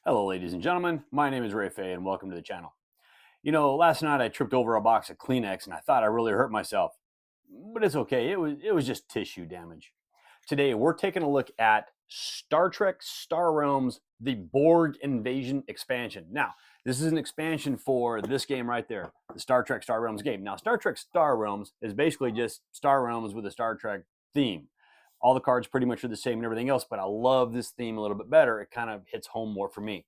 Hello, ladies and gentlemen. My name is Phay, and welcome to the channel. You know, last night I tripped over a box of Kleenex, and I thought I really hurt myself. But it's okay. It was just tissue damage. Today we're taking a look at Star Trek Star Realms: The Borg Invasion expansion. Now, this is an expansion for this game right there, the Star Trek Star Realms game. Now, Star Trek Star Realms is basically just Star Realms with a Star Trek theme. All the cards pretty much are the same and everything else, but I love this theme a little bit better. It kind of hits home more for me.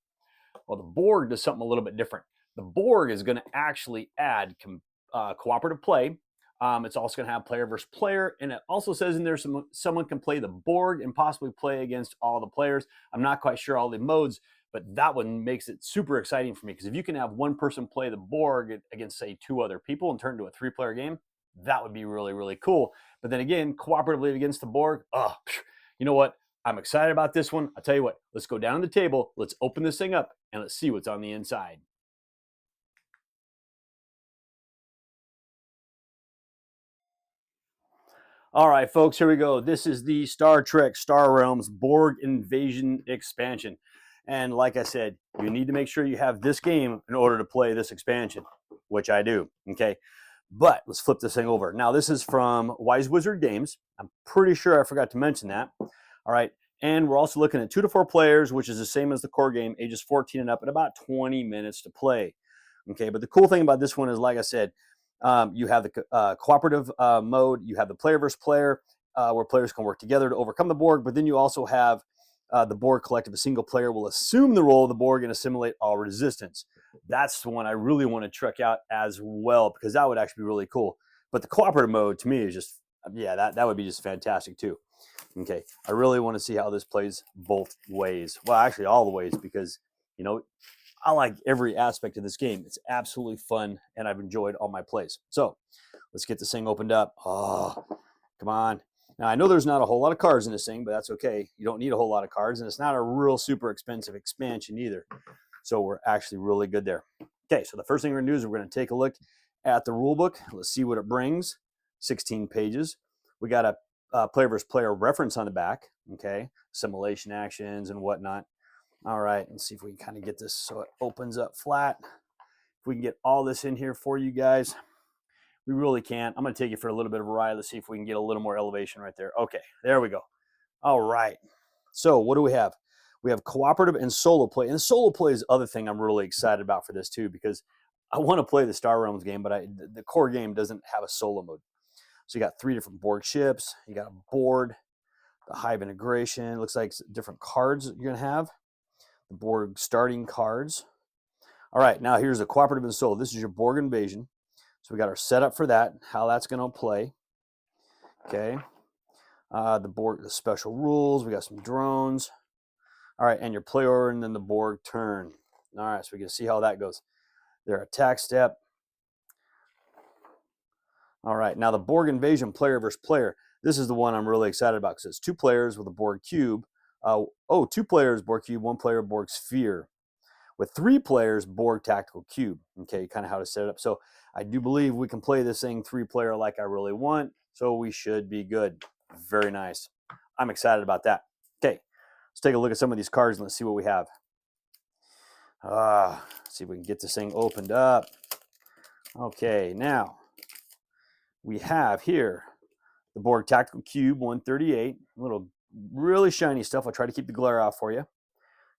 Well, the Borg does something a little bit different. The Borg is going to actually add cooperative play. It's also going to have player versus player, and it also says in there someone can play the Borg and possibly play against all the players. I'm not quite sure all the modes, but that one makes it super exciting for me, because if you can have one person play the Borg against, say, two other people and turn into a three-player game, that would be really, really cool. But then again, cooperatively against the Borg, you know what? I'm excited about this one. I'll tell you what, let's go down to the table, let's open this thing up, and let's see what's on the inside. All right, folks, here we go. This is the Star Trek Star Realms Borg Invasion expansion. And like I said, you need to make sure you have this game in order to play this expansion, which I do, okay? But let's flip this thing over. Now, this is from Wise Wizard Games. I'm pretty sure I forgot to mention that. All right, and we're also looking at 2 to 4 players, which is the same as the core game, ages 14 and up, and about 20 minutes to play. Okay, but the cool thing about this one is, like I said, you have the cooperative mode, you have the player versus player, where players can work together to overcome the Borg, but then you also have the Borg Collective. A single player will assume the role of the Borg and assimilate all resistance. That's the one I really want to check out as well, because that would actually be really cool. But the cooperative mode, to me, is just, yeah, that would be just fantastic too. Okay, I really want to see how this plays both ways. Well, actually all the ways, because, you know, I like every aspect of this game. It's absolutely fun, and I've enjoyed all my plays. So let's get this thing opened up. Oh, come on. Now, I know there's not a whole lot of cards in this thing, but that's okay. You don't need a whole lot of cards, and it's not a real super expensive expansion either. So we're actually really good there. Okay, so the first thing we're going to do is we're going to take a look at the rule book. Let's see what it brings. 16 pages. We got a player versus player reference on the back, okay? Assimilation actions and whatnot. All right, let's see if we can kind of get this so it opens up flat. If we can get all this in here for you guys. We really can't. I'm going to take you for a little bit of a ride. Let's see if we can get a little more elevation right there. Okay, there we go. All right. So what do we have? We have cooperative and solo play. And solo play is the other thing I'm really excited about for this too, because I want to play the Star Realms game, but the core game doesn't have a solo mode. So you got 3 different Borg ships. You got a board, the Hive integration. It looks like different cards you're going to have. The Borg starting cards. All right, now here's the cooperative and solo. This is your Borg invasion. So we got our setup for that, how that's going to play. Okay. The Borg, the special rules. We got some drones. All right, and your play order, and then the Borg turn. All right, so we can see how that goes. Their attack step. All right, now the Borg invasion player versus player. This is the one I'm really excited about, because it's 2 players with a Borg cube. 2 players Borg cube, 1 player Borg sphere. With 3 players, Borg tactical cube. Okay, kind of how to set it up. So I do believe we can play this thing 3-player like I really want. So we should be good. Very nice. I'm excited about that. Okay, let's take a look at some of these cards and let's see what we have. Let's see if we can get this thing opened up. Okay, now we have here the Borg tactical cube 138. A little really shiny stuff. I'll try to keep the glare off for you.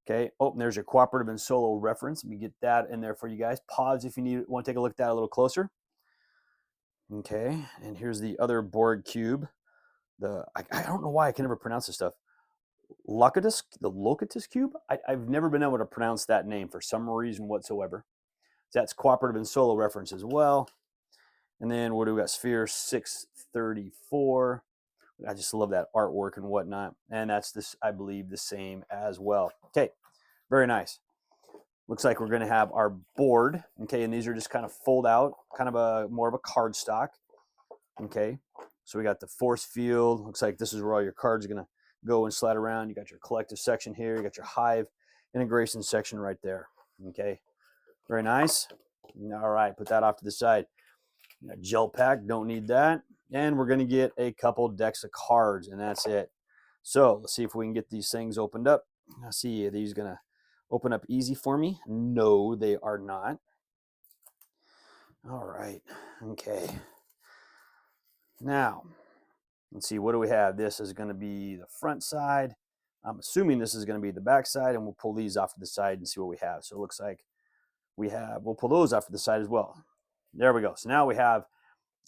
Okay, oh, and there's your cooperative and solo reference. Let me get that in there for you guys. Pause if you want to take a look at that a little closer. Okay, and here's the other Borg cube. I don't know why I can never pronounce this stuff. The Locatus cube? I've never been able to pronounce that name for some reason whatsoever. So that's cooperative and solo reference as well. And then what do we got? Sphere 634. I just love that artwork and whatnot. And that's this, I believe, the same as well. Okay, very nice. Looks like we're going to have our board. Okay, and these are just kind of fold out, kind of more of a card stock. Okay, so we got the force field. Looks like this is where all your cards are going to go and slide around. You got your collective section here. You got your Hive integration section right there. Okay, very nice. All right, put that off to the side. Gel pack, don't need that. And we're going to get a couple decks of cards, and that's it. So let's see if we can get these things opened up. I see these going to open up easy for me? No, they are not. All right. Okay. Now, let's see. What do we have? This is going to be the front side. I'm assuming this is going to be the back side, and we'll pull these off to the side and see what we have. So it looks like we'll pull those off to the side as well. There we go. So now we have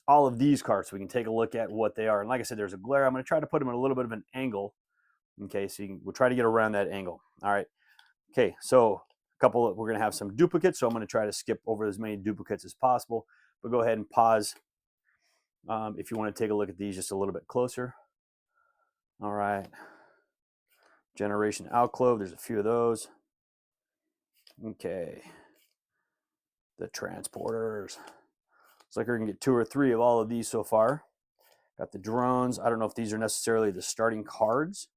all of these cards, so we can take a look at what they are. And like I said, there's a glare. I'm going to try to put them at a little bit of an angle. Okay, so we'll try to get around that angle. All right. Okay, so we're going to have some duplicates, so I'm going to try to skip over as many duplicates as possible. But go ahead and pause if you want to take a look at these just a little bit closer. All right. Generation alcove, there's a few of those. Okay. The transporters. Looks like we're going to get 2 or 3 of all of these so far. Got the drones. I don't know if these are necessarily the starting cards.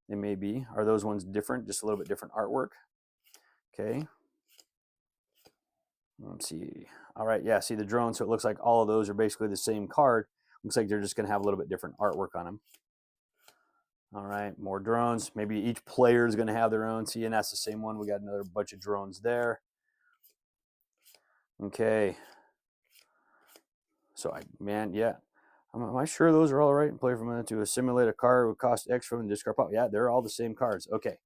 They may be. Are those ones different? Just a little bit different artwork. Okay. Let's see. All right. Yeah. See the drone. So it looks like all of those are basically the same card. Looks like they're just going to have a little bit different artwork on them. All right. More drones. Maybe each player is going to have their own. See, and that's the same one. We got another bunch of drones there. Okay. So yeah. Am I sure those are all right? Play for a minute to simulate a card would cost extra and discard pop. Yeah, they're all the same cards. Okay.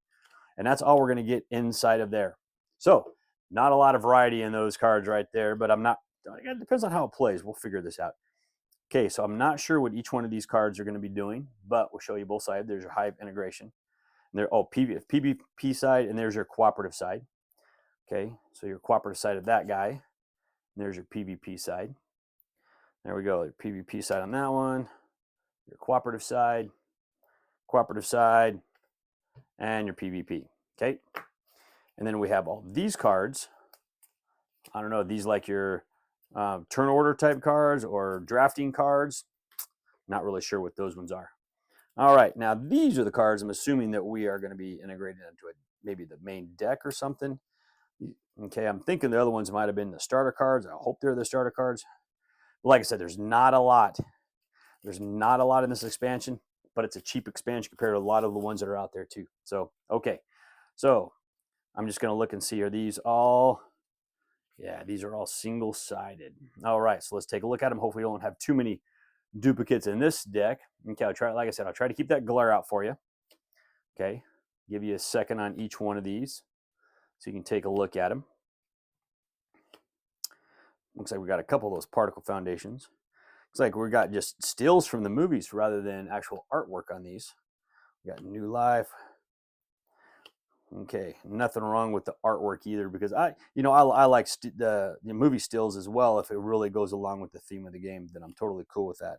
And that's all we're going to get inside of there. So not a lot of variety in those cards right there, but it depends on how it plays. We'll figure this out. Okay, so I'm not sure what each one of these cards are going to be doing, but we'll show you both sides. There's your Hive integration. And PvP side, and there's your cooperative side. Okay, so your cooperative side of that guy. And there's your PvP side. There we go, your PvP side on that one. Your cooperative side, and your PvP. Okay, and then we have all these cards. I don't know, these like your turn order type cards or drafting cards. Not really sure what those ones are. All right, now these are the cards I'm assuming that we are going to be integrated into it, maybe the main deck or something. Okay, I'm thinking the other ones might have been the starter cards. I hope they're the starter cards. Like I said, there's not a lot. There's not a lot in this expansion, but it's a cheap expansion compared to a lot of the ones that are out there too. So, okay. So I'm just going to look and see, are these all... Yeah, these are all single-sided. All right, so let's take a look at them. Hopefully we don't have too many duplicates in this deck. Okay, like I said, I'll try to keep that glare out for you. Okay, give you a second on each one of these so you can take a look at them. Looks like we got a couple of those particle foundations. Looks like we got just stills from the movies rather than actual artwork on these. We got New Life. Okay, nothing wrong with the artwork either, because I like the movie stills as well. If it really goes along with the theme of the game, then I'm totally cool with that.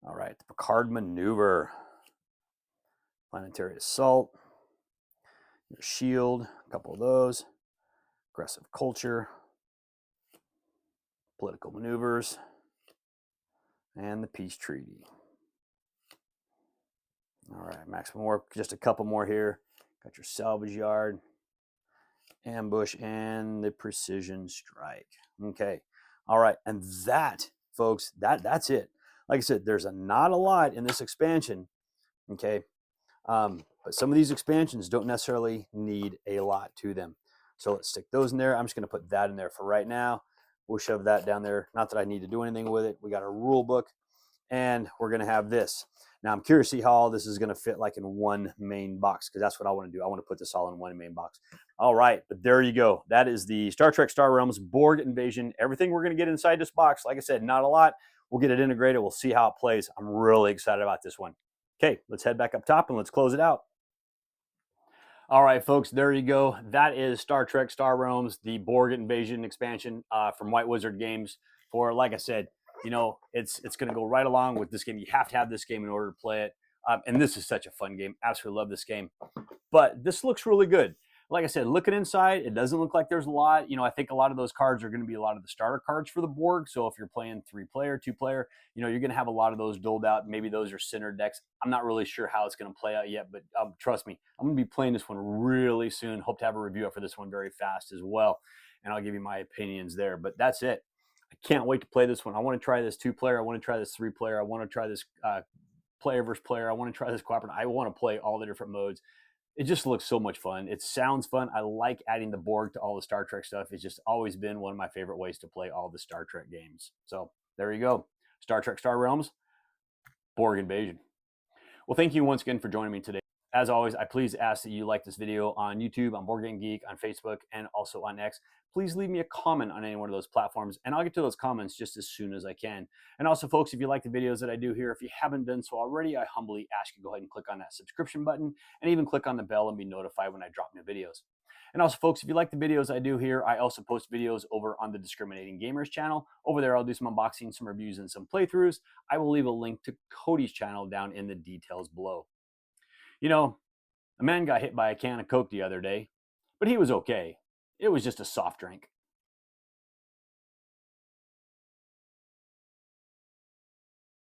All right, the Picard Maneuver, Planetary Assault, your Shield, a couple of those, Aggressive Culture, Political Maneuvers, and the Peace Treaty. All right, maximum warp, just a couple more here. Got your Salvage Yard, Ambush, and the Precision Strike. Okay, all right, and that, folks, that's it. Like I said, there's not a lot in this expansion. Okay, but some of these expansions don't necessarily need a lot to them. So let's stick those in there. I'm just going to put that in there for right now. We'll shove that down there. Not that I need to do anything with it. We got a rule book, and we're going to have this. Now, I'm curious to see how all this is going to fit like in one main box, because that's what I want to do. I want to put this all in one main box. All right, but there you go. That is the Star Trek Star Realms Borg Invasion. Everything we're going to get inside this box, like I said, not a lot. We'll get it integrated. We'll see how it plays. I'm really excited about this one. Okay, let's head back up top and let's close it out. All right, folks, there you go. That is Star Trek Star Realms, the Borg Invasion expansion from White Wizard Games. For, like I said, you know, it's going to go right along with this game. You have to have this game in order to play it. And this is such a fun game. Absolutely love this game. But this looks really good. Like I said, looking inside, it doesn't look like there's a lot. You know, I think a lot of those cards are going to be a lot of the starter cards for the Borg. So if you're playing 3-player, 2-player, you know, you're going to have a lot of those doled out. Maybe those are center decks. I'm not really sure how it's going to play out yet, but trust me, I'm going to be playing this one really soon. Hope to have a review up for this one very fast as well. And I'll give you my opinions there. But that's it. I can't wait to play this one. I want to try this 2-player. I want to try this 3-player. I want to try this player versus player. I want to try this cooperative. I want to play all the different modes. it just looks so much fun. It sounds fun. I like adding the Borg to all the Star Trek stuff. It's just always been one of my favorite ways to play all the Star Trek games. So there you go. Star Trek Star Realms, Borg Invasion. Well, thank you once again for joining me today. As always, I please ask that you like this video on YouTube, on Board Game Geek, on Facebook, and also on X. Please leave me a comment on any one of those platforms, and I'll get to those comments just as soon as I can. And also, folks, if you like the videos that I do here, if you haven't done so already, I humbly ask you to go ahead and click on that subscription button, and even click on the bell and be notified when I drop new videos. And also, folks, if you like the videos I do here, I also post videos over on the Discriminating Gamers channel. Over there, I'll do some unboxing, some reviews, and some playthroughs. I will leave a link to Cody's channel down in the details below. You know, a man got hit by a can of Coke the other day, but he was okay. It was just a soft drink.